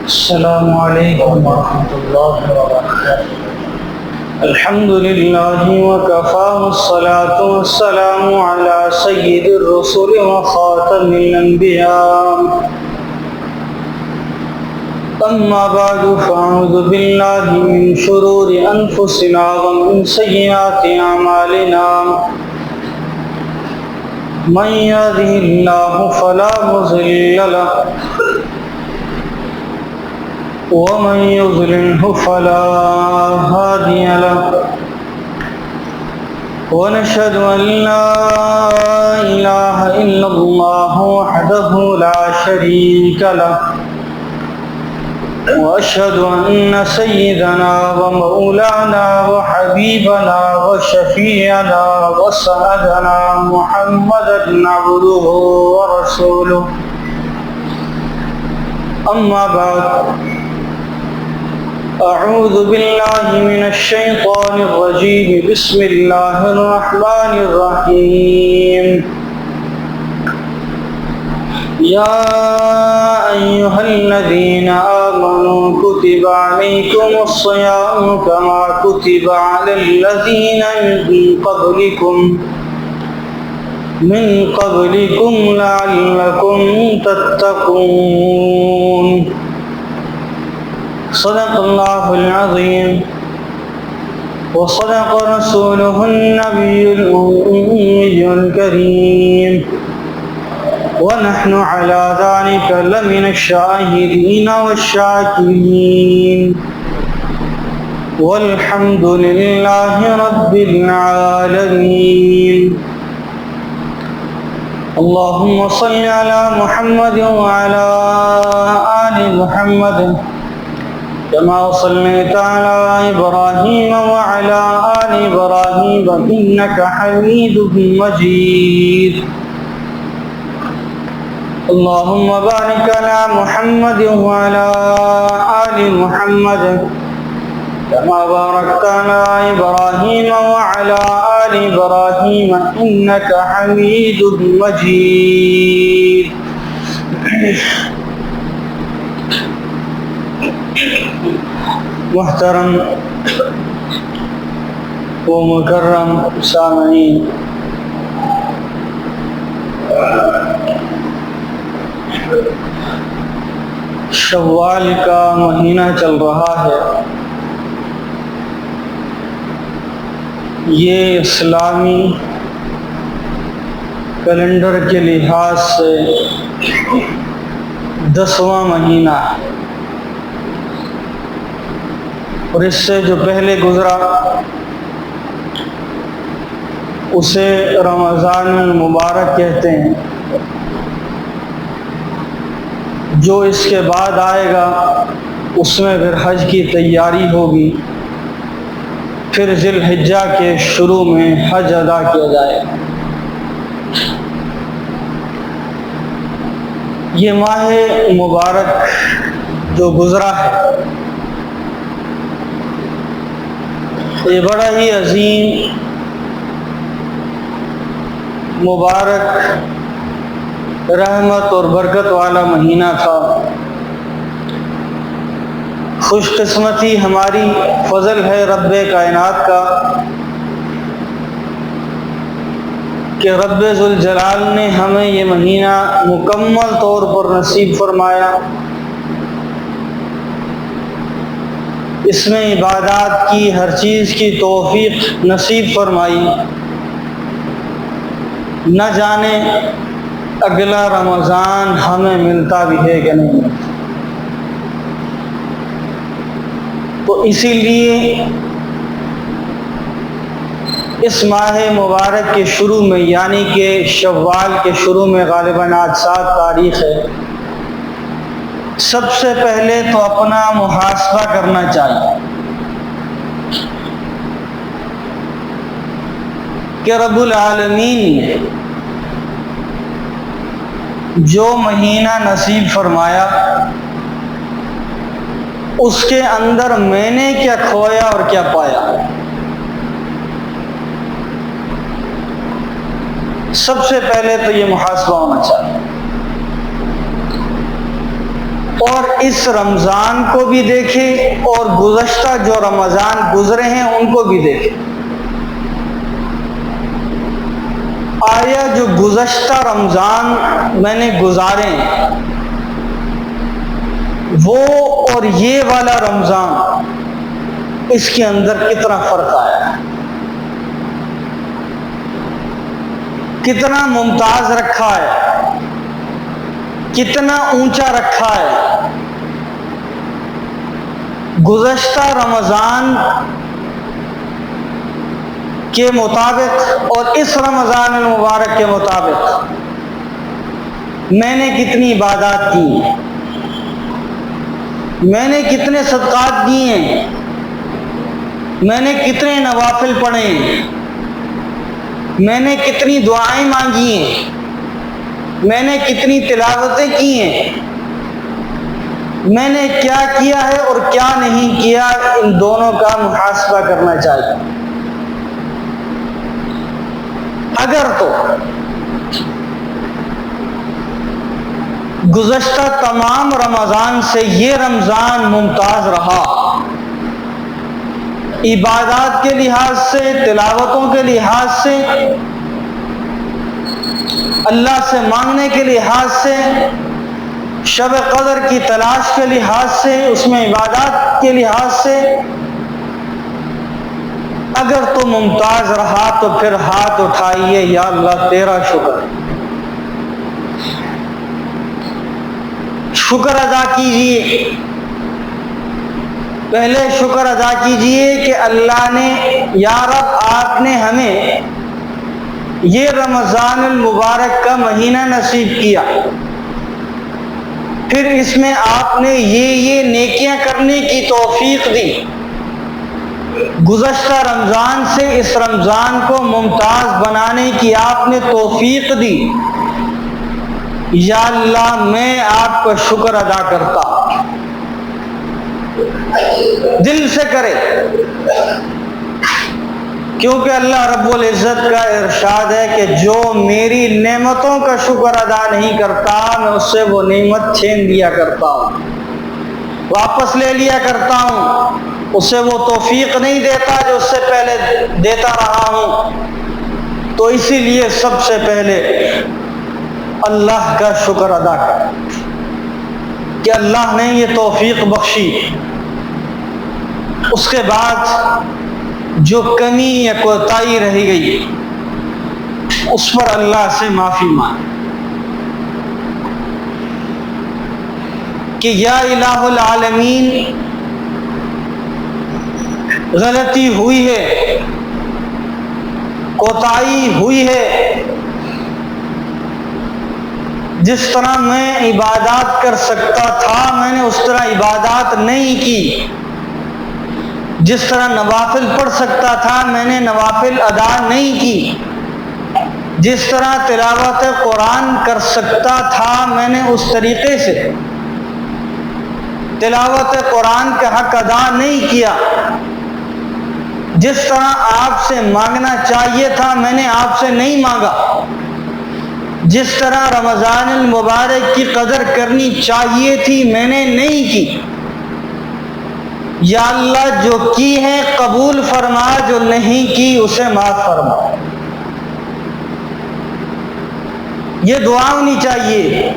السلام علیکم ورحمۃ اللہ وبرکاتہ۔ الحمد للہ وکفی والصلاة والسلام علی سید الرسل وخاتم الانبیاء، اما بعد فاعوذ باللہ من شرور انفسنا ومن سیئات اعمالنا، من یهده اللہ فلا مضل له ومن يضلله فلا هادي له، ونشهد أن لا إله إلا الله وحده لا شريك له، وأشهد أن سيدنا ومولانا وحبيبنا وشفيعنا وسندنا محمدا عبده ورسوله، أما بعد أعوذ بالله من الشيطان الرجيم، بسم الله الرحمن الرحيم، يا أيها الذين آمنوا كتب عليكم الصيام كما كتب على الذين من قبلكم لعلكم تتقون۔ صدق اللہ العظیم وصدق رسوله النبی الأمی الکریم، ونحن على ذلك لمن الشاهدين والشاكرين، والحمد لله رب العالمين۔ اللهم صل على محمد وعلى آل محمد كما صليت على إبراهيم وعلى آل إبراهيم إنك حميد مجيد۔ اللهم بارك على محمد وعلى آل محمد كما باركت على إبراهيم وعلى آل إبراهيم إنك حميد مجيد۔ محترم و مکرم سامعین، شوال کا مہینہ چل رہا ہے۔ یہ اسلامی کیلنڈر کے لحاظ سے 10واں مہینہ ہے، اور اس سے جو پہلے گزرا اسے رمضان المبارک کہتے ہیں۔ جو اس کے بعد آئے گا اس میں پھر حج کی تیاری ہوگی، پھر ذی الحجہ کے شروع میں حج ادا کیا جائے گا۔ یہ ماہ مبارک جو گزرا ہے، یہ بڑا ہی عظیم، مبارک، رحمت اور برکت والا مہینہ تھا۔ خوش قسمتی ہماری، فضل ہے رب کائنات کا کہ رب ذوالجلال نے ہمیں یہ مہینہ مکمل طور پر نصیب فرمایا۔ اس میں عبادات کی، ہر چیز کی توفیق نصیب فرمائی۔ نہ جانے اگلا رمضان ہمیں ملتا بھی ہے کہ نہیں۔ تو اسی لیے اس ماہ مبارک کے شروع میں، یعنی کہ شوال کے شروع میں، غالباً آج 7 تاریخ ہے، سب سے پہلے تو اپنا محاسبہ کرنا چاہیے کہ رب العالمین نے جو مہینہ نصیب فرمایا اس کے اندر میں نے کیا کھویا اور کیا پایا۔ سب سے پہلے تو یہ محاسبہ ہونا چاہیے۔ اور اس رمضان کو بھی دیکھے اور گزشتہ جو رمضان گزرے ہیں ان کو بھی دیکھے۔ آیا جو گزشتہ رمضان میں نے گزارے وہ اور یہ والا رمضان، اس کے اندر کتنا فرق آیا ہے، کتنا ممتاز رکھا ہے، کتنا اونچا رکھا ہے۔ گزشتہ رمضان کے مطابق اور اس رمضان المبارک کے مطابق میں نے کتنی عبادات کی ہیں، میں نے کتنے صدقات دیے ہیں، میں نے کتنے نوافل پڑھے ہیں، میں نے کتنی دعائیں مانگی ہیں، میں نے کتنی تلاوتیں کی ہیں، میں نے کیا کیا ہے اور کیا نہیں کیا، ان دونوں کا محاسبہ کرنا چاہیے۔ اگر تو گزشتہ تمام رمضان سے یہ رمضان ممتاز رہا، عبادات کے لحاظ سے، تلاوتوں کے لحاظ سے، اللہ سے مانگنے کے لحاظ سے، شب قدر کی تلاش کے لحاظ سے، اس میں عبادات کے لحاظ سے اگر تو ممتاز رہا تو پھر ہاتھ اٹھائیے، یا اللہ تیرا شکر، شکر ادا کیجئے۔ پہلے شکر ادا کیجئے کہ اللہ نے، یا رب آپ نے ہمیں یہ رمضان المبارک کا مہینہ نصیب کیا، پھر اس میں آپ نے یہ نیکیاں کرنے کی توفیق دی، گزشتہ رمضان سے اس رمضان کو ممتاز بنانے کی آپ نے توفیق دی، یا اللہ میں آپ کا شکر ادا کرتا، دل سے کرے، کیونکہ اللہ رب العزت کا ارشاد ہے کہ جو میری نعمتوں کا شکر ادا نہیں کرتا میں اس سے وہ نعمت چھین لیا کرتا ہوں، واپس لے لیا کرتا ہوں، اسے وہ توفیق نہیں دیتا جو اس سے پہلے دیتا رہا ہوں۔ تو اسی لیے سب سے پہلے اللہ کا شکر ادا کر کہ اللہ نے یہ توفیق بخشی، اس کے بعد جو کمی یا کوتاہی رہ گئی اس پر اللہ سے معافی مانگ کہ یا الہ العالمین غلطی ہوئی ہے، کوتاہی ہوئی ہے، جس طرح میں عبادات کر سکتا تھا میں نے اس طرح عبادات نہیں کی، جس طرح نوافل پڑھ سکتا تھا میں نے نوافل ادا نہیں کی، جس طرح تلاوت قرآن کر سکتا تھا میں نے اس طریقے سے تلاوت قرآن کا حق ادا نہیں کیا، جس طرح آپ سے مانگنا چاہیے تھا میں نے آپ سے نہیں مانگا، جس طرح رمضان المبارک کی قدر کرنی چاہیے تھی میں نے نہیں کی۔ یا اللہ جو کی ہے قبول فرما، جو نہیں کی اسے معاف فرما۔ یہ دعا ہونی چاہیے۔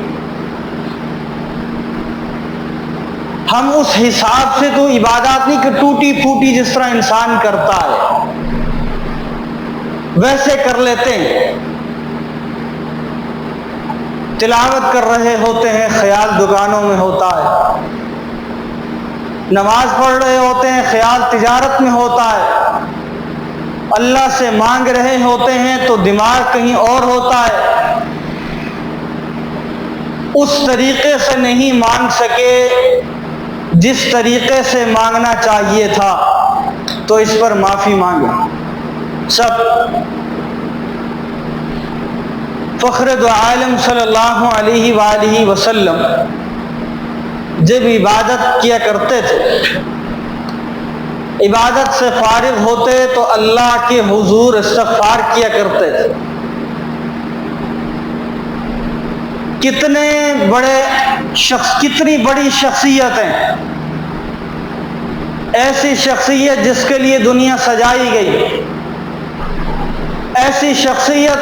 ہم اس حساب سے تو عبادات نہیں کہ ٹوٹی پھوٹی جس طرح انسان کرتا ہے ویسے کر لیتے ہیں، تلاوت کر رہے ہوتے ہیں خیال دکانوں میں ہوتا ہے، نماز پڑھ رہے ہوتے ہیں خیال تجارت میں ہوتا ہے، اللہ سے مانگ رہے ہوتے ہیں تو دماغ کہیں اور ہوتا ہے، اس طریقے سے نہیں مانگ سکے جس طریقے سے مانگنا چاہیے تھا، تو اس پر معافی مانگے سب۔ فخر دو عالم صلی اللہ علیہ وآلہ وسلم جب عبادت کیا کرتے تھے، عبادت سے فارغ ہوتے تو اللہ کے حضور استغفار کیا کرتے تھے۔ کتنی بڑی شخصیت ہیں، ایسی شخصیت جس کے لیے دنیا سجائی گئی، ایسی شخصیت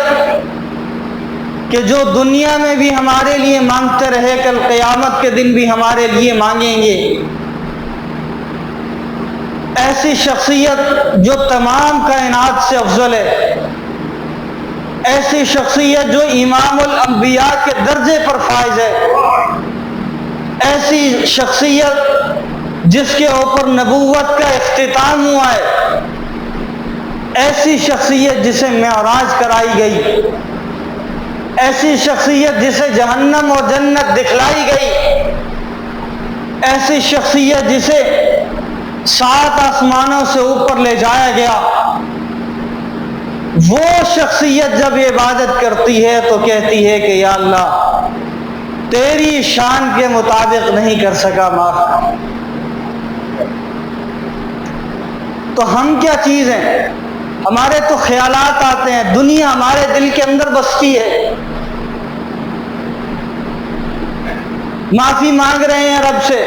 کہ جو دنیا میں بھی ہمارے لیے مانگتے رہے، کل قیامت کے دن بھی ہمارے لیے مانگیں گے، ایسی شخصیت جو تمام کائنات سے افضل ہے، ایسی شخصیت جو امام الانبیاء کے درجے پر فائز ہے، ایسی شخصیت جس کے اوپر نبوت کا اختتام ہوا ہے، ایسی شخصیت جسے معراج کرائی گئی، ایسی شخصیت جسے جہنم اور جنت دکھلائی گئی، ایسی شخصیت جسے 7 آسمانوں سے اوپر لے جایا گیا، وہ شخصیت جب عبادت کرتی ہے تو کہتی ہے کہ یا اللہ تیری شان کے مطابق نہیں کر سکا، معاف کر۔ تو ہم کیا چیز ہیں؟ ہمارے تو خیالات آتے ہیں، دنیا ہمارے دل کے اندر بستی ہے، معافی مانگ رہے ہیں رب سے،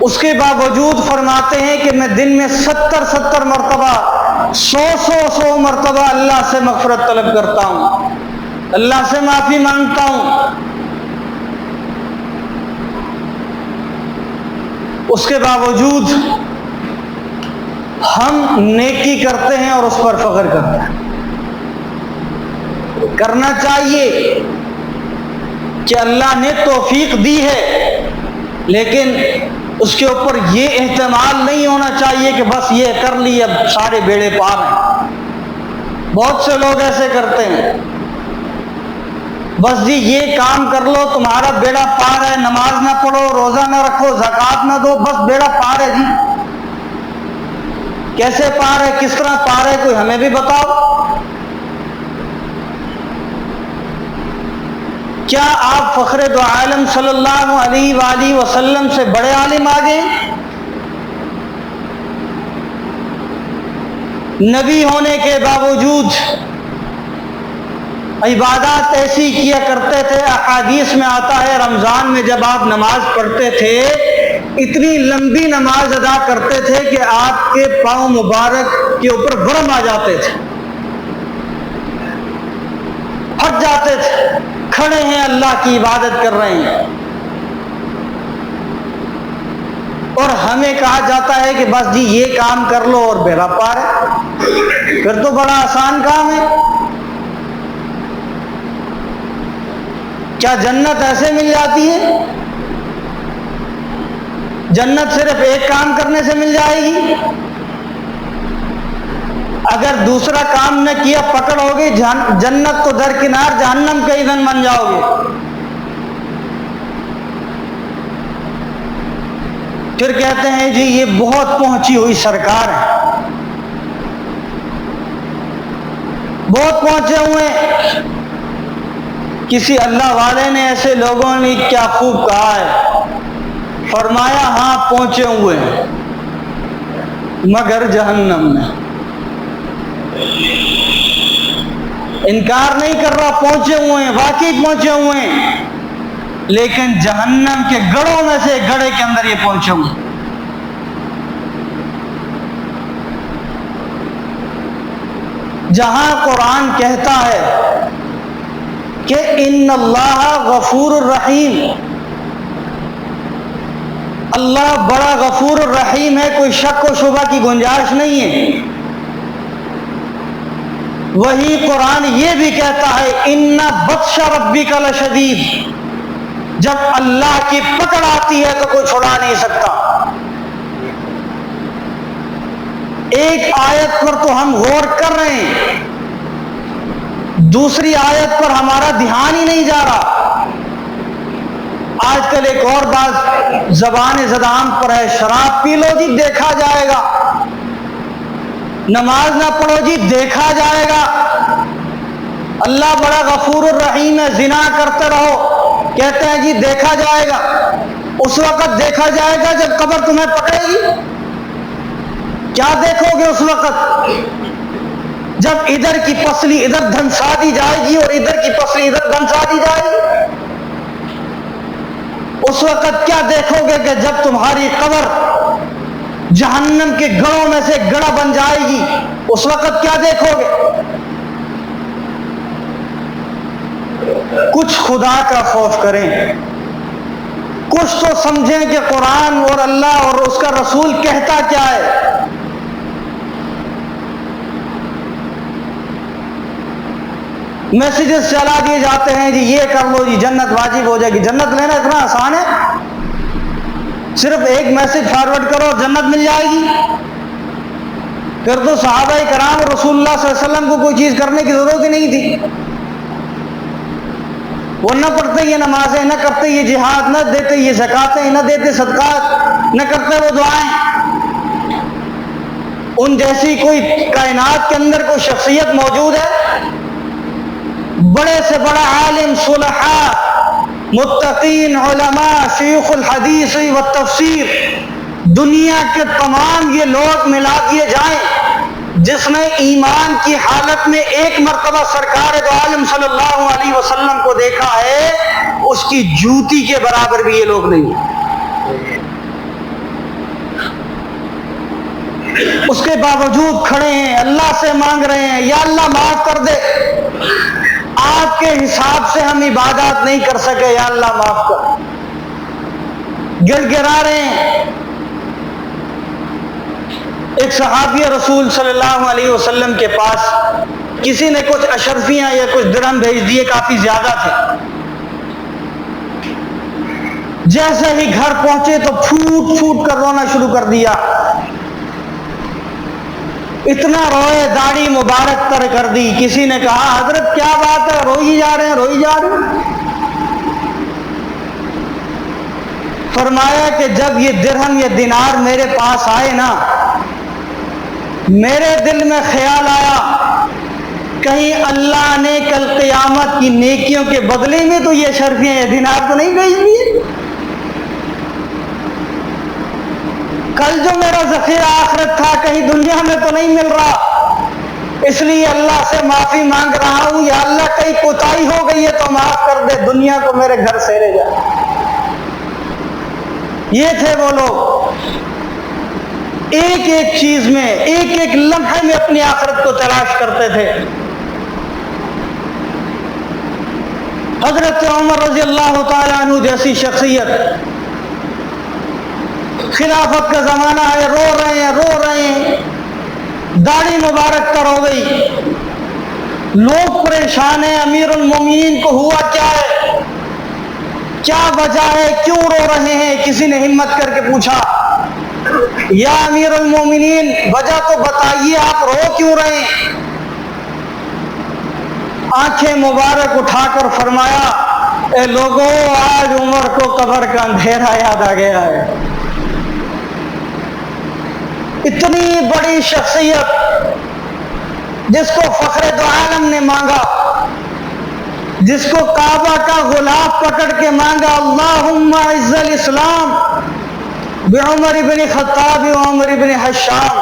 اس کے باوجود فرماتے ہیں کہ میں دن میں 70 مرتبہ 100 مرتبہ اللہ سے مغفرت طلب کرتا ہوں، اللہ سے معافی مانگتا ہوں۔ اس کے باوجود ہم نیکی کرتے ہیں اور اس پر فخر کرتے ہیں۔ کرنا چاہیے کہ اللہ نے توفیق دی ہے، لیکن اس کے اوپر یہ احتمال نہیں ہونا چاہیے کہ بس یہ کر لی اب سارے بیڑے پار ہیں۔ بہت سے لوگ ایسے کرتے ہیں، بس جی یہ کام کر لو تمہارا بیڑا پار ہے، نماز نہ پڑھو، روزہ نہ رکھو، زکوٰۃ نہ دو، بس بیڑا پار ہے۔ جی کیسے پار ہے؟ کس طرح پار ہے؟ کوئی ہمیں بھی بتاؤ۔ کیا آپ فخر دو عالم صلی اللہ علیہ وآلہ وسلم سے بڑے عالم آگے ہیں؟ نبی ہونے کے باوجود عبادات ایسی کیا کرتے تھے، احادیث میں آتا ہے رمضان میں جب آپ نماز پڑھتے تھے اتنی لمبی نماز ادا کرتے تھے کہ آپ کے پاؤں مبارک کے اوپر ورم آ جاتے تھے، پھٹ جاتے تھے، کھڑے ہیں اللہ کی عبادت کر رہے ہیں، اور ہمیں کہا جاتا ہے کہ بس جی یہ کام کر لو اور بیڑا پار ہے۔ پھر تو بڑا آسان کام ہے۔ کیا جنت ایسے مل جاتی ہے؟ جنت صرف ایک کام کرنے سے مل جائے گی؟ اگر دوسرا کام نہ کیا پکڑ ہوگی جنت تو درکنار، جہنم کا ایندھن بن جاؤ گے۔ پھر کہتے ہیں جی یہ بہت پہنچی ہوئی سرکار ہے، بہت پہنچے ہوئے ہیں۔ کسی اللہ والے نے ایسے لوگوں نے کیا خوب کہا ہے، فرمایا ہاں پہنچے ہوئے ہیں مگر جہنم میں۔ انکار نہیں کر رہا، پہنچے ہوئے ہیں، واقعی پہنچے ہوئے ہیں، لیکن جہنم کے گڑھوں میں سے گڑھے کے اندر یہ پہنچے ہوئے ہیں۔ جہاں قرآن کہتا ہے کہ ان اللہ غفور الرحیم، اللہ بڑا غفور الرحیم ہے، کوئی شک و شبہ کی گنجائش نہیں ہے، وہی قرآن یہ بھی کہتا ہے ان بطش ربک لشدید، جب اللہ کی پکڑ آتی ہے تو کوئی چھڑا نہیں سکتا۔ ایک آیت پر تو ہم غور کر رہے ہیں، دوسری آیت پر ہمارا دھیان ہی نہیں جا رہا۔ آج کل ایک اور بات زبان زدام پر ہے، شراب پی لو جی دیکھا جائے گا، نماز نہ پڑھو جی دیکھا جائے گا، اللہ بڑا غفور الرحیم ہے، زنا کرتے رہو کہتے ہیں جی دیکھا جائے گا۔ اس وقت دیکھا جائے گا جب قبر تمہیں پکڑے گی، کیا دیکھو گے اس وقت؟ جب ادھر کی پسلی ادھر دھنسا دی جائے گی اور ادھر کی پسلی ادھر دھنسا دی جائے گی، اس وقت کیا دیکھو گے کہ جب تمہاری قبر جہنم کے گڑوں میں سے گڑا بن جائے گی، اس وقت کیا دیکھو گے؟ کچھ خدا کا خوف کریں، کچھ تو سمجھیں کہ قرآن اور اللہ اور اس کا رسول کہتا کیا ہے۔ میسیجز چلا دیے جاتے ہیں جی یہ کر لو جی جنت واجب ہو جائے گی۔ جنت لینا اتنا آسان ہے؟ صرف ایک میسج فارورڈ کرو جنت مل جائے گی؟ پھر تو صحابہ کرام اور رسول اللہ صلی اللہ علیہ وسلم کو کوئی چیز کرنے کی ضرورت ہی نہیں تھی، وہ نہ پڑھتے یہ نمازیں، نہ کرتے یہ جہاد، نہ دیتے یہ زکاتیں، نہ دیتے صدقات، نہ کرتے وہ دعائیں۔ ان جیسی کوئی کائنات کے اندر کوئی شخصیت موجود ہے؟ بڑے سے بڑا عالم، صلحاء، متقین، علماء، شیوخ الحدیث و تفسیر، دنیا کے تمام یہ لوگ ملا دیے جائیں، جس نے ایمان کی حالت میں ایک مرتبہ سرکار دو عالم صلی اللہ علیہ وسلم کو دیکھا ہے، اس کی جوتی کے برابر بھی یہ لوگ نہیں ہیں۔ اس کے باوجود کھڑے ہیں، اللہ سے مانگ رہے ہیں یا اللہ معاف کر دے، آپ کے حساب سے ہم عبادات نہیں کر سکے، یا اللہ معاف کر، گڑ گڑا رہے ہیں۔ ایک صحابی رسول صلی اللہ علیہ وسلم کے پاس کسی نے کچھ اشرفیاں یا کچھ درہم بھیج دیے، کافی زیادہ تھے۔ جیسے ہی گھر پہنچے تو پھوٹ پھوٹ کر رونا شروع کر دیا، اتنا روئے داڑھی مبارک تر کر دی۔ کسی نے کہا حضرت کیا بات ہے، روئی جا رہے ہیں روئی جا رہے ہیں؟ فرمایا کہ جب یہ درہم یا دینار میرے پاس آئے نا، میرے دل میں خیال آیا کہیں اللہ نے کل قیامت کی نیکیوں کے بدلے میں تو یہ اشرفیاں یا دینار تو نہیں بھیج دیے؟ کل جو میرا ذخیرہ آخرت تھا کہیں دنیا میں تو نہیں مل رہا، اس لیے اللہ سے معافی مانگ رہا ہوں، یا اللہ کہیں کوتاہی ہو گئی ہے تو معاف کر دے، دنیا کو میرے گھر سے لے جا۔ یہ تھے وہ لوگ، ایک ایک چیز میں، ایک ایک لمحے میں اپنی آخرت کو تلاش کرتے تھے۔ حضرت عمر رضی اللہ تعالیٰ عنہ جیسی شخصیت، خلافت کا زمانہ ہے، رو رہے ہیں، داڑھی مبارک تر ہو گئی، لوگ پریشان ہیں، امیر المومنین کو ہوا کیا ہے، کیا وجہ ہے، کیوں رو رہے ہیں؟ کسی نے ہمت کر کے پوچھا یا امیر المومنین وجہ تو بتائیے، آپ رو کیوں رہے ہیں؟ آنکھیں مبارک اٹھا کر فرمایا اے لوگوں، آج عمر کو قبر کا اندھیرا یاد آ گیا ہے۔ اتنی بڑی شخصیت جس کو فخر دو عالم نے مانگا، جس کو کعبہ کا غلاف پکڑ کے مانگا، اللہم اعز الاسلام بعمر بن خطاب و عمر بن حشام،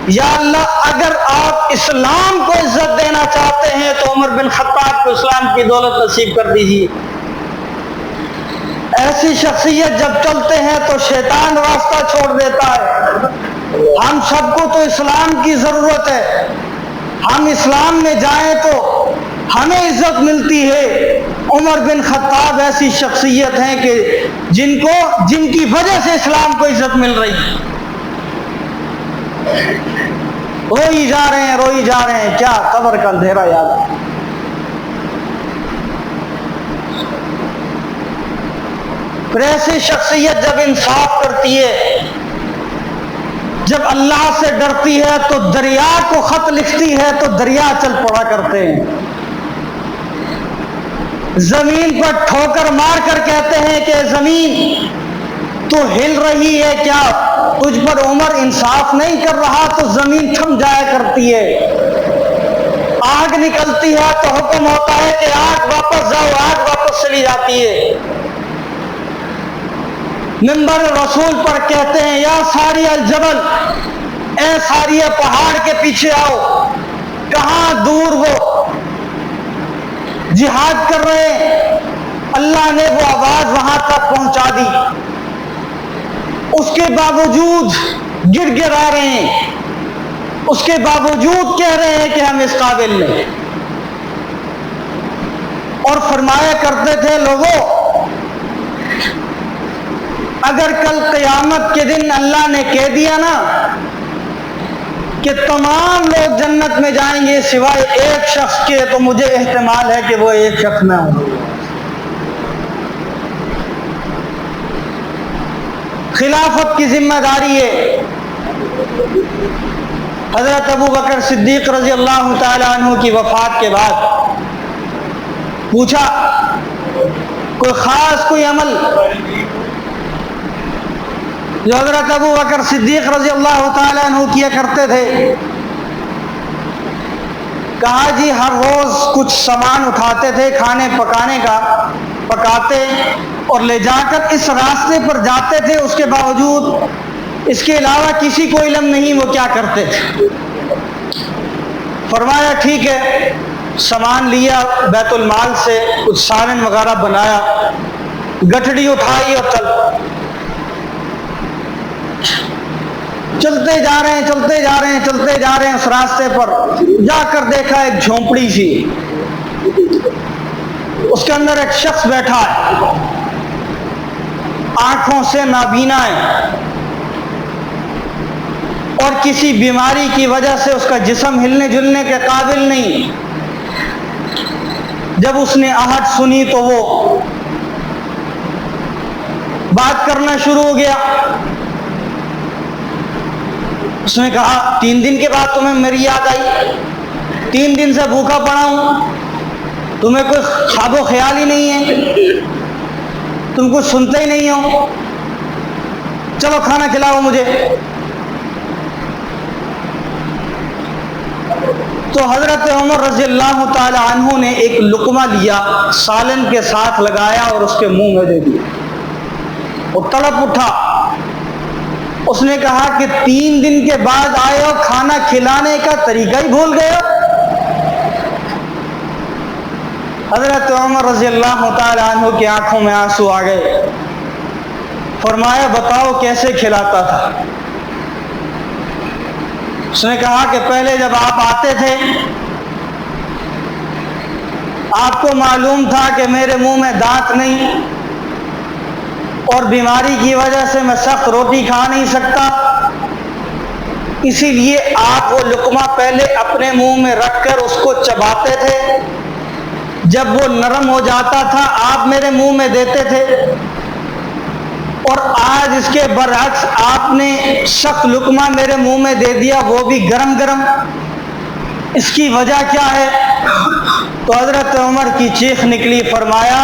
یا اللہ اگر آپ اسلام کو عزت دینا چاہتے ہیں تو عمر بن خطاب کو اسلام کی دولت نصیب کر دیجیے۔ ایسی شخصیت جب چلتے ہیں تو شیطان راستہ چھوڑ دیتا ہے۔ ہم سب کو تو اسلام کی ضرورت ہے، ہم اسلام میں جائیں تو ہمیں عزت ملتی ہے۔ عمر بن خطاب ایسی شخصیت ہیں کہ جن کی وجہ سے اسلام کو عزت مل رہی ہے۔ روئی جا رہے ہیں، کیا قبر کا اندھیرا یاد ہے۔ پھر ایسی شخصیت جب انصاف کرتی ہے، جب اللہ سے ڈرتی ہے تو دریا کو خط لکھتی ہے تو دریا چل پڑا کرتے ہیں، زمین پر ٹھوکر مار کر کہتے ہیں کہ زمین تو ہل رہی ہے کیا، تجھ پر عمر انصاف نہیں کر رہا، تو زمین تھم جایا کرتی ہے۔ آگ نکلتی ہے تو حکم ہوتا ہے کہ آگ واپس جاؤ، آگ واپس چلی جاتی ہے۔ منبر رسول پر کہتے ہیں یا ساری الجبل، اے ساری پہاڑ کے پیچھے آؤ، کہاں دور وہ جہاد کر رہے ہیں، اللہ نے وہ آواز وہاں تک پہنچا دی، اس کے باوجود گر گر آ رہے ہیں، اس کے باوجود کہہ رہے ہیں کہ ہم اس قابل نہیں۔ اور فرمایا کرتے تھے لوگوں، اگر کل قیامت کے دن اللہ نے کہہ دیا نا کہ تمام لوگ جنت میں جائیں گے سوائے ایک شخص کے، تو مجھے احتمال ہے کہ وہ ایک شخص میں ہوں۔ خلافت کی ذمہ داری ہے۔ حضرت ابو بکر صدیق رضی اللہ تعالی عنہ کی وفات کے بعد پوچھا کوئی خاص کوئی عمل جو حضرت ابو بکر صدیق رضی اللہ تعالی عنہ کیا کرتے تھے؟ کہا جی ہر روز کچھ سامان اٹھاتے تھے کھانے پکانے کا، پکاتے اور لے جا کر اس راستے پر جاتے تھے، اس کے باوجود اس کے علاوہ کسی کو علم نہیں وہ کیا کرتے تھے۔ فرمایا ٹھیک ہے، سامان لیا بیت المال سے، کچھ سالن وغیرہ بنایا، گٹھڑی اٹھائی اور چلتے جا رہے ہیں چلتے جا رہے ہیں چلتے جا رہے ہیں۔ اس راستے پر جا کر دیکھا ایک جھونپڑی سی، اس کے اندر ایک شخص بیٹھا ہے، آنکھوں سے نابینا ہے اور کسی بیماری کی وجہ سے اس کا جسم ہلنے جلنے کے قابل نہیں۔ جب اس نے آہٹ سنی تو وہ بات کرنا شروع ہو گیا۔ اس نے کہا 3 دن کے بعد تمہیں میری یاد آئی؟ 3 دن سے بھوکا پڑا ہوں، تمہیں کوئی خواب و خیال ہی نہیں ہے، تم کچھ سنتے ہی نہیں ہو، چلو کھانا کھلاؤ مجھے۔ تو حضرت عمر رضی اللہ تعالی عنہ نے ایک لقمہ لیا، سالن کے ساتھ لگایا اور اس کے منہ میں دے دیا۔ وہ تڑپ اٹھا، اس نے کہا کہ 3 دن کے بعد آئے ہو، کھانا کھلانے کا طریقہ ہی بھول گئے ہو۔ حضرت عمر رضی اللہ تعالی عنہ کی آنکھوں میں آنسو آ گئے۔ فرمایا بتاؤ کیسے کھلاتا تھا؟ اس نے کہا کہ پہلے جب آپ آتے تھے آپ کو معلوم تھا کہ میرے منہ میں دانت نہیں اور بیماری کی وجہ سے میں سخت روٹی کھا نہیں سکتا، اسی لیے آپ وہ لقمہ پہلے اپنے منہ میں رکھ کر اس کو چباتے تھے، جب وہ نرم ہو جاتا تھا آپ میرے منہ میں دیتے تھے، اور آج اس کے برعکس آپ نے سخت لقمہ میرے منہ میں دے دیا، وہ بھی گرم گرم، اس کی وجہ کیا ہے؟ تو حضرت عمر کی چیخ نکلی، فرمایا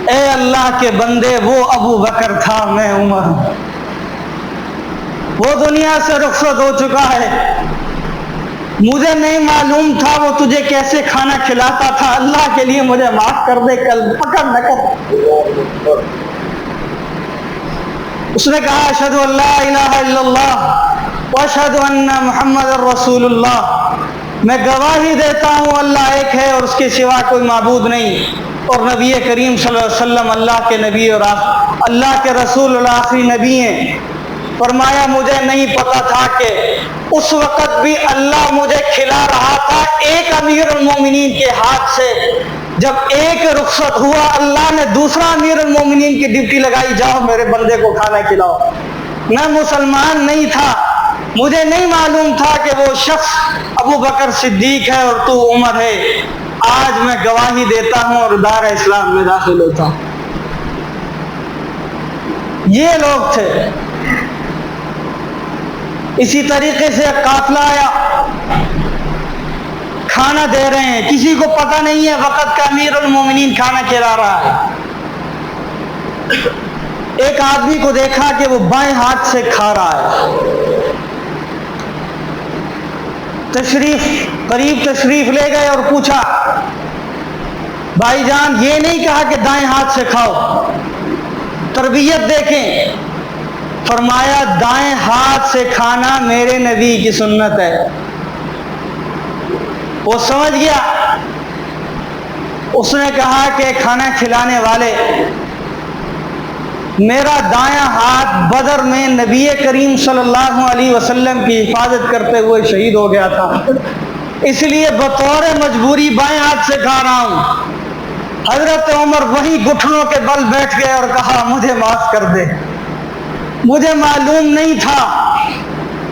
اے اللہ کے بندے، وہ ابو بکر تھا، میں عمر ہوں، وہ دنیا سے رخصت ہو چکا ہے، مجھے نہیں معلوم تھا وہ تجھے کیسے کھانا کھلاتا تھا، اللہ کے لیے مجھے معاف کر دے، کل پکڑ نہ کر۔ اس نے کہا اشہد ان لا الہ الا اللہ واشہد ان محمد رسول اللہ، میں گواہی دیتا ہوں اللہ ایک ہے اور اس کے سوا کوئی معبود نہیں، اور نبی کریم صلی اللہ علیہ وسلم اللہ کے نبی اور اللہ کے رسول اور آخری نبی ہیں۔ فرمایا مجھے نہیں پتا تھا کہ اس وقت بھی اللہ مجھے کھلا رہا تھا ایک امیر المومنین کے ہاتھ سے، جب ایک رخصت ہوا اللہ نے دوسرا امیر المومنین کی ڈیوٹی لگائی، جاؤ میرے بندے کو کھانا کھلاؤ۔ میں مسلمان نہیں تھا، مجھے نہیں معلوم تھا کہ وہ شخص ابو بکر صدیق ہے اور تو عمر ہے، آج میں گواہی دیتا ہوں اور دار اسلام میں داخل ہوتا ہوں۔ یہ لوگ تھے۔ اسی طریقے سے قافلہ آیا، کھانا دے رہے ہیں، کسی کو پتہ نہیں ہے وقت کا امیر المومنین کھانا کھلا رہا ہے۔ ایک آدمی کو دیکھا کہ وہ بائیں ہاتھ سے کھا رہا ہے، قریب تشریف لے گئے اور پوچھا بھائی جان یہ نہیں کہا کہ دائیں ہاتھ سے کھاؤ، تربیت دیکھیں۔ فرمایا دائیں ہاتھ سے کھانا میرے نبی کی سنت ہے، وہ سمجھ گیا. اس نے کہا کہ کھانا کھلانے والے، میرا دایاں ہاتھ بدر میں نبی کریم صلی اللہ علیہ وسلم کی حفاظت کرتے ہوئے شہید ہو گیا تھا، اس لیے بطور مجبوری بائیں ہاتھ سے کھا رہا ہوں. حضرت عمر وہی گھٹنوں کے بل بیٹھ گئے اور کہا مجھے معاف کر دے، مجھے معلوم نہیں تھا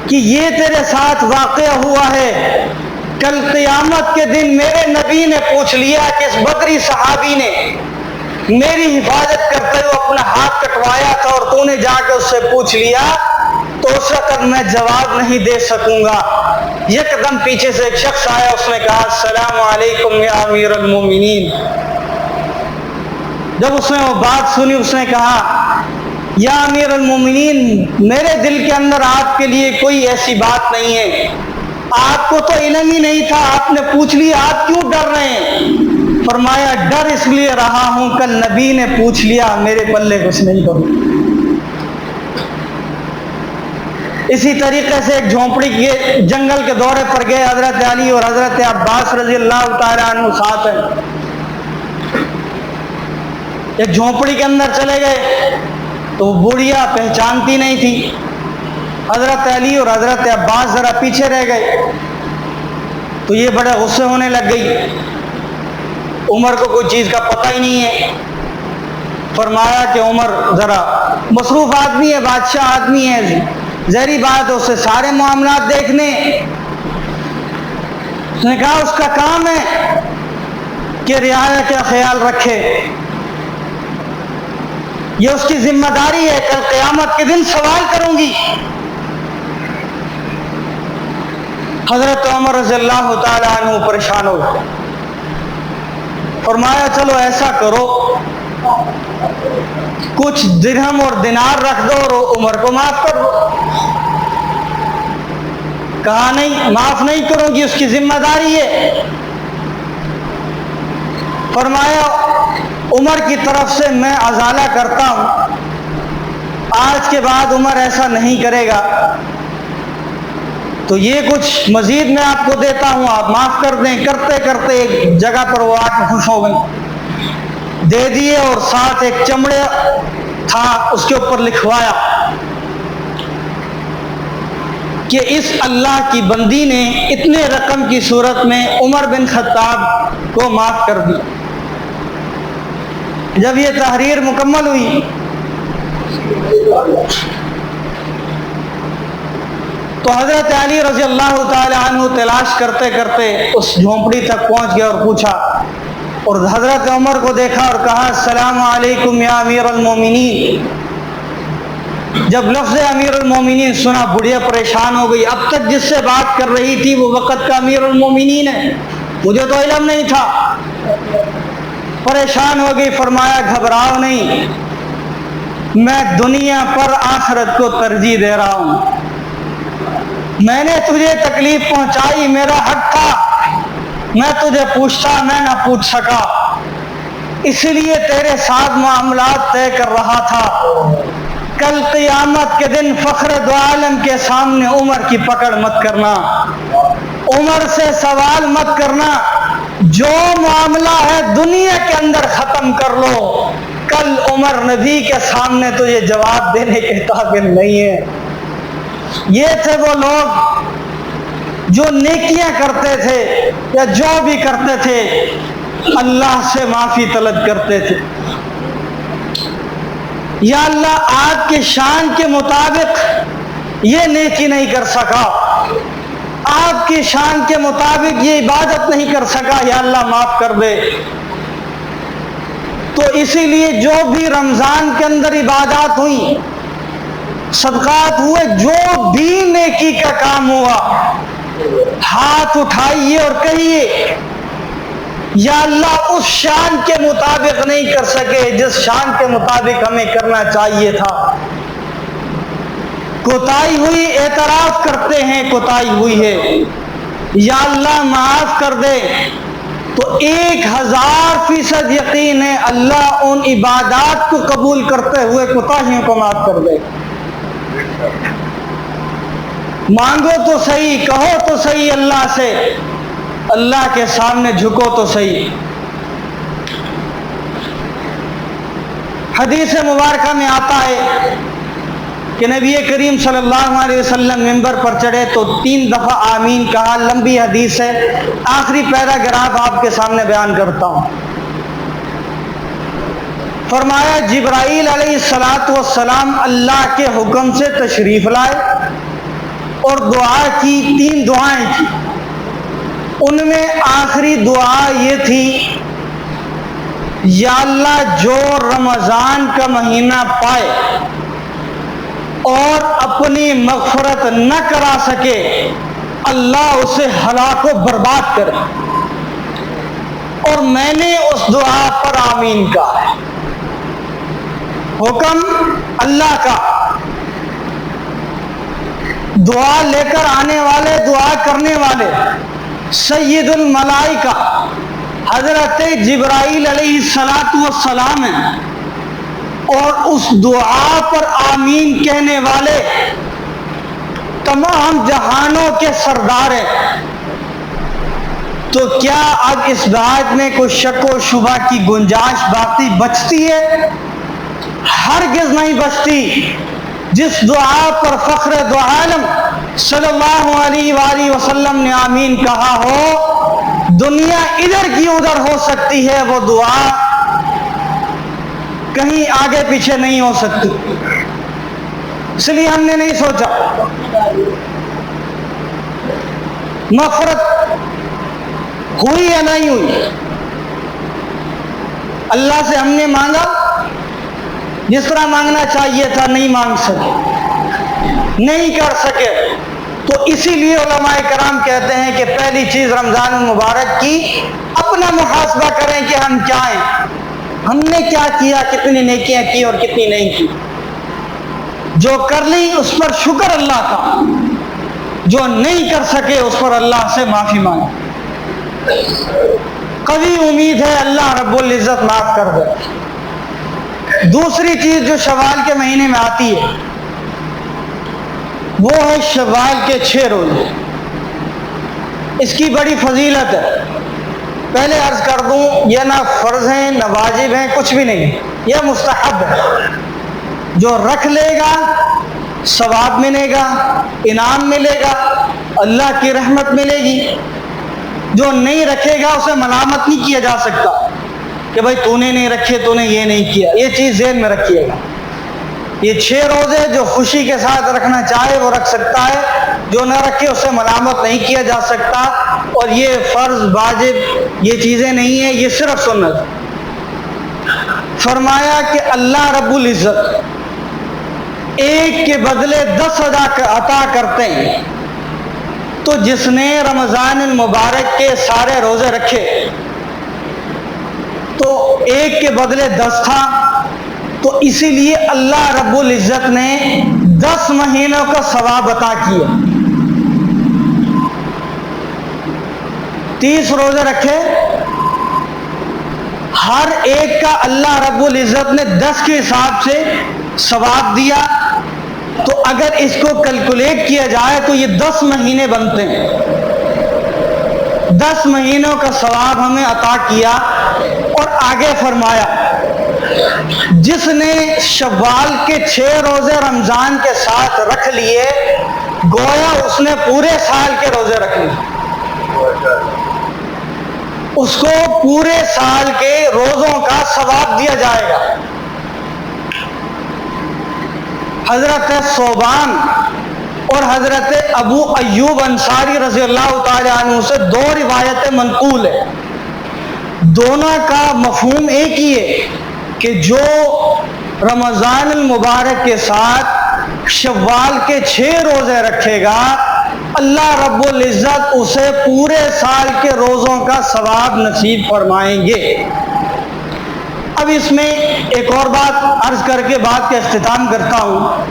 کہ یہ تیرے ساتھ واقع ہوا ہے. کل قیامت کے دن میرے نبی نے پوچھ لیا کہ اس بدری صحابی نے میری حفاظت کرتے ہوئے اپنا ہاتھ کٹوایا تھا اور تو نے جا کے اس سے پوچھ لیا، تو اس وقت میں جواب نہیں دے سکوں گا. ایک دم پیچھے سے ایک شخص آیا، اس نے کہا السلام علیکم یا امیر المومنین. جب اس نے وہ بات سنی، اس نے کہا یا امیر المومنین، میرے دل کے اندر آپ کے لیے کوئی ایسی بات نہیں ہے، آپ کو تو علم ہی نہیں تھا، آپ نے پوچھ لیا، آپ کیوں ڈر رہے ہیں؟ فرمایا ڈر اس لیے رہا ہوں، کل نبی نے پوچھ لیا، میرے پلے کچھ نہیں کروں. اسی طریقے سے ایک جھونپڑی کے جنگل کے دورے پر گئے، حضرت علی اور حضرت عباس رضی اللہ تعالیٰ عنہ ساتھ ہیں. ایک جھونپڑی کے اندر چلے گئے تو وہ بوڑھیا پہچانتی نہیں تھی. حضرت علی اور حضرت عباس ذرا پیچھے رہ گئے تو یہ بڑے غصے ہونے لگ گئی. عمر کو کوئی چیز کا پتہ ہی نہیں ہے. فرمایا کہ عمر ذرا مصروف آدمی ہے، بادشاہ آدمی ہے، ظاہری بات ہے اسے سارے معاملات دیکھنے. اس نے کہا اس کا کام ہے کہ رعایا کا خیال رکھے، یہ اس کی ذمہ داری ہے، کل قیامت کے دن سوال کروں گی. حضرت عمر رضی اللہ تعالیٰ عنہ پریشان ہو گئے. فرمایا چلو ایسا کرو، کچھ درہم اور دینار رکھ دو اور عمر کو معاف کر دو. کہا نہیں، معاف نہیں کروں گی، اس کی ذمہ داری ہے. فرمایا عمر کی طرف سے میں ازالہ کرتا ہوں، آج کے بعد عمر ایسا نہیں کرے گا، تو یہ کچھ مزید میں آپ کو دیتا ہوں، آپ معاف کر دیں. کرتے کرتے ایک جگہ پر وہ آ کے خوش ہو گئی، دے دیے اور ساتھ ایک چمڑے تھا، اس کے اوپر لکھوایا کہ اس اللہ کی بندی نے اتنے رقم کی صورت میں عمر بن خطاب کو معاف کر دی. جب یہ تحریر مکمل ہوئی تو حضرت علی رضی اللہ تعالی عنہ تلاش کرتے کرتے اس جھونپڑی تک پہنچ گیا اور پوچھا، اور حضرت عمر کو دیکھا اور کہا السلام علیکم یا امیر المومنین. جب لفظ امیر المومنین سنا بڑھیا پریشان ہو گئی. اب تک جس سے بات کر رہی تھی وہ وقت کا امیر المومنین ہے، مجھے تو علم نہیں تھا. پریشان ہو گئی. فرمایا گھبراؤ نہیں، میں دنیا پر آخرت کو ترجیح دے رہا ہوں. میں نے تجھے تکلیف پہنچائی، میرا حق تھا، میں تجھے پوچھتا، میں نہ پوچھ سکا، اس لیے تیرے ساتھ معاملات طے کر رہا تھا. کل قیامت کے دن فخر دو عالم کے سامنے عمر کی پکڑ مت کرنا، عمر سے سوال مت کرنا. جو معاملہ ہے دنیا کے اندر ختم کر لو، کل عمر نبی کے سامنے تو یہ جواب دینے کے قابل نہیں ہے. یہ تھے وہ لوگ جو نیکیاں کرتے تھے یا جو بھی کرتے تھے اللہ سے معافی طلب کرتے تھے. یا اللہ آپ کے شان کے مطابق یہ نیکی نہیں کر سکا، آپ کی شان کے مطابق یہ عبادت نہیں کر سکا، یا اللہ معاف کر دے. تو اسی لیے جو بھی رمضان کے اندر عبادات ہوئی، صدقات ہوئے، جو بھی نیکی کا کام ہوا، ہاتھ اٹھائیے اور کہیے یا اللہ اس شان کے مطابق نہیں کر سکے جس شان کے مطابق ہمیں کرنا چاہیے تھا. کوتاہی ہوئی، اعتراف کرتے ہیں کوتاہی ہوئی ہے، یا اللہ معاف کر دے. تو 1000% یقین ہے اللہ ان عبادات کو قبول کرتے ہوئے کوتاہیوں کو معاف کر دے. مانگو تو صحیح، کہو تو صحیح اللہ سے اللہ کے سامنے جھکو تو صحیح۔ حدیث مبارکہ میں آتا ہے کہ نبی کریم صلی اللہ علیہ وسلم ممبر پر چڑھے تو 3 دفعہ آمین کہا۔ لمبی حدیث ہے، آخری پیراگراف آپ کے سامنے بیان کرتا ہوں۔ فرمایا جبرائیل علیہ السلام اللہ کے حکم سے تشریف لائے اور دعا کی، 3 دعائیں کی۔ ان میں آخری دعا یہ تھی، یا اللہ جو رمضان کا مہینہ پائے اور اپنی مغفرت نہ کرا سکے، اللہ اسے ہلاک و برباد کرے۔ اور میں نے اس دعا پر آمین کہا ہے۔ حکم اللہ کا، دعا لے کر آنے والے، دعا کرنے والے سید الملائکہ حضرت جبرائیل علیہ السلام ہیں، اور اس دعا پر آمین کہنے والے تمام جہانوں کے سردار ہیں۔ تو کیا اب اس بات میں کوئی شک و شبہ کی گنجائش باقی بچتی ہے؟ ہرگز نہیں بچتی۔ جس دعا پر فخر دو عالم صلی اللہ علیہ وآلہ وسلم نے آمین کہا ہو، دنیا ادھر کی ادھر ہو سکتی ہے، وہ دعا کہیں آگے پیچھے نہیں ہو سکتی۔ اس لیے ہم نے نہیں سوچا مغفرت ہوئی یا نہیں ہوئی۔ اللہ سے ہم نے مانگا، جس طرح مانگنا چاہیے تھا نہیں مانگ سکے، نہیں کر سکے۔ تو اسی لیے علماء کرام کہتے ہیں کہ پہلی چیز رمضان المبارک کی اپنا محاسبہ کریں کہ ہم کیا ہیں، ہم نے کیا کیا، کتنی نیکیاں کی اور کتنی نہیں کی۔ جو کر لی اس پر شکر اللہ کا، جو نہیں کر سکے اس پر اللہ سے معافی مانگے۔ قوی امید ہے اللہ رب العزت معاف کر دے۔ دوسری چیز جو شوال کے مہینے میں آتی ہے وہ ہے شوال کے 6 روزے۔ اس کی بڑی فضیلت ہے۔ پہلے عرض کر دوں، یہ نہ فرض ہیں نہ واجب ہیں، کچھ بھی نہیں، یہ مستحب ہے۔ جو رکھ لے گا ثواب ملے گا، انعام ملے گا، اللہ کی رحمت ملے گی۔ جو نہیں رکھے گا اسے ملامت نہیں کیا جا سکتا کہ بھائی تو نے نہیں رکھے، تو نے یہ نہیں کیا۔ یہ چیز ذہن میں رکھیے گا۔ یہ 6 روزے جو خوشی کے ساتھ رکھنا چاہے وہ رکھ سکتا ہے، جو نہ رکھے اسے ملامت نہیں کیا جا سکتا۔ اور یہ فرض واجب یہ چیزیں نہیں ہیں، یہ صرف سنت۔ فرمایا کہ اللہ رب العزت ایک کے بدلے 10 عطا کرتے ہیں۔ تو جس نے رمضان المبارک کے سارے روزے رکھے تو ایک کے بدلے 10 تھا، تو اسی لیے اللہ رب العزت نے 10 مہینوں کا ثواب عطا کیا۔ 30 روزے رکھے، ہر ایک کا اللہ رب العزت نے 10 کے حساب سے ثواب دیا۔ تو اگر اس کو کیلکولیٹ کیا جائے تو یہ 10 مہینے بنتے ہیں۔ 10 مہینوں کا ثواب ہمیں عطا کیا۔ اور آگے فرمایا جس نے شوال کے 6 روزے رمضان کے ساتھ رکھ لیے، گویا اس نے پورے سال کے روزے رکھ لیے، اس کو پورے سال کے روزوں کا ثواب دیا جائے گا۔ حضرت صوبان اور حضرت ابو ایوب انصاری رضی اللہ تعالی عنہ سے 2 روایتیں منقول ہیں۔ دونوں کا مفہوم ایک ہی ہے کہ جو رمضان المبارک کے ساتھ شوال کے 6 روزے رکھے گا، اللہ رب العزت اسے پورے سال کے روزوں کا ثواب نصیب فرمائیں گے۔ اب اس میں ایک اور بات عرض کر کے بات کا اختتام کرتا ہوں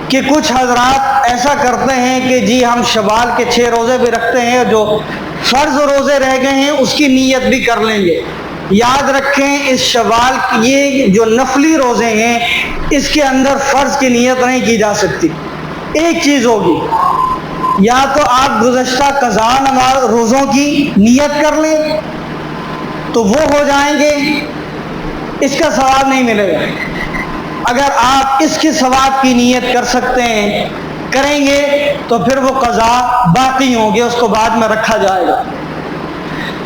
کہ کچھ حضرات ایسا کرتے ہیں کہ جی ہم شوال کے 6 روزے بھی رکھتے ہیں، جو فرض روزے رہ گئے ہیں اس کی نیت بھی کر لیں گے۔ یاد رکھیں اس شوال یہ جو نفلی روزے ہیں اس کے اندر فرض کی نیت نہیں کی جا سکتی۔ ایک چیز ہوگی، یا تو آپ گزشتہ قضا نماز روزوں کی نیت کر لیں تو وہ ہو جائیں گے، اس کا ثواب نہیں ملے گا۔ اگر آپ اس کے ثواب کی نیت کر سکتے ہیں، کریں گے تو پھر وہ قضا باقی ہوں گے، اس کو بعد میں رکھا جائے گا۔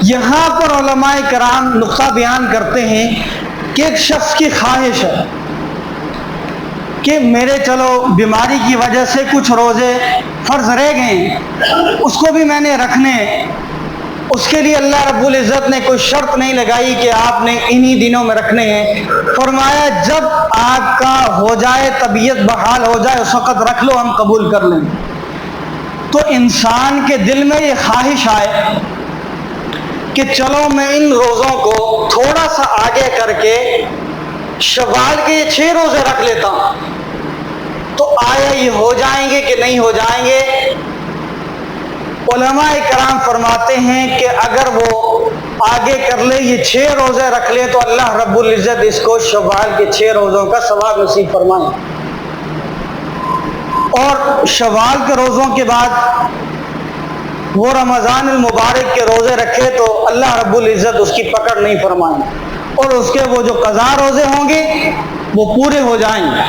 یہاں پر علماء کرام نقطہ بیان کرتے ہیں کہ ایک شخص کی خواہش ہے کہ میرے چلو بیماری کی وجہ سے کچھ روزے فرض رہ گئے ہیں، اس کو بھی میں نے رکھنے ہیں۔ اس کے لیے اللہ رب العزت نے کوئی شرط نہیں لگائی کہ آپ نے انہی دنوں میں رکھنے ہیں، فرمایا جب آپ کا ہو جائے، طبیعت بحال ہو جائے، اس وقت رکھ لو، ہم قبول کر لیں۔ تو انسان کے دل میں یہ خواہش آئے کہ چلو میں ان روزوں کو تھوڑا سا آگے کر کے شوال کے یہ 6 روزے رکھ لیتا ہوں، تو آیا یہ ہو جائیں گے کہ نہیں ہو جائیں گے؟ علماء کرام فرماتے ہیں کہ اگر وہ آگے کر لے، یہ 6 روزے رکھ لے، تو اللہ رب العزت اس کو شوال کے 6 روزوں کا ثواب نصیب فرمائے، اور شوال کے روزوں کے بعد وہ رمضان المبارک کے روزے رکھے تو اللہ رب العزت اس کی پکڑ نہیں فرمائیں، اور اس کے وہ جو قضا روزے ہوں گے وہ پورے ہو جائیں گے۔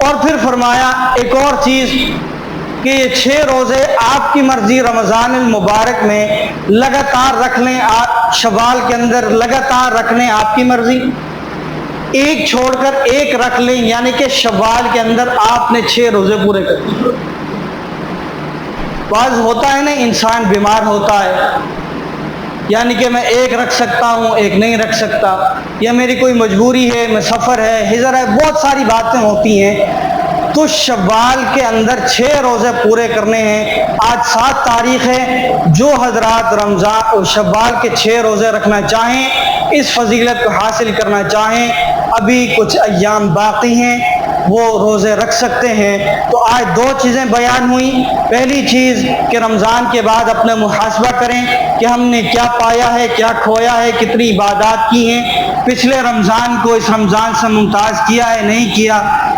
اور پھر فرمایا ایک اور چیز کہ یہ 6 روزے آپ کی مرضی رمضان المبارک میں لگاتار رکھ لیں، شوال کے اندر لگاتار رکھ لیں، آپ کی مرضی، ایک چھوڑ کر ایک رکھ لیں، یعنی کہ شوال کے اندر آپ نے 6 روزے پورے کر دیے۔ بعض ہوتا ہے نا، انسان بیمار ہوتا ہے، یعنی کہ میں ایک رکھ سکتا ہوں، ایک نہیں رکھ سکتا، یا میری کوئی مجبوری ہے، میں سفر ہے، ہجر ہے، بہت ساری باتیں ہوتی ہیں، تو شوال کے اندر 6 روزے پورے کرنے ہیں۔ آج 7 تاریخ ہے، جو حضرات رمضان شوال کے 6 روزے رکھنا چاہیں، اس فضیلت کو حاصل کرنا چاہیں، ابھی کچھ ایام باقی ہیں، وہ روزے رکھ سکتے ہیں۔ تو آج 2 چیزیں بیان ہوئیں۔ پہلی چیز کہ رمضان کے بعد اپنا محاسبہ کریں کہ ہم نے کیا پایا ہے، کیا کھویا ہے، کتنی عبادات کی ہیں، پچھلے رمضان کو اس رمضان سے ممتاز کیا ہے نہیں کیا،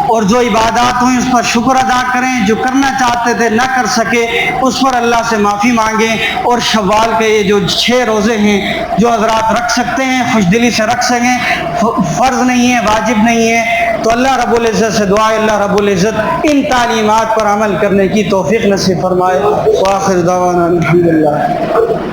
اور جو عبادات ہوئیں اس پر شکر ادا کریں، جو کرنا چاہتے تھے نہ کر سکے اس پر اللہ سے معافی مانگیں، اور شوال کے یہ جو 6 روزے ہیں جو حضرات رکھ سکتے ہیں خوش دلی سے رکھ سکیں، فرض نہیں ہے، واجب نہیں ہے، تو اللہ رب العزت سے دعا ہے اللہ رب العزت ان تعلیمات پر عمل کرنے کی توفیق نصیب فرمائے۔ وآخر دعوانا الحمدللہ۔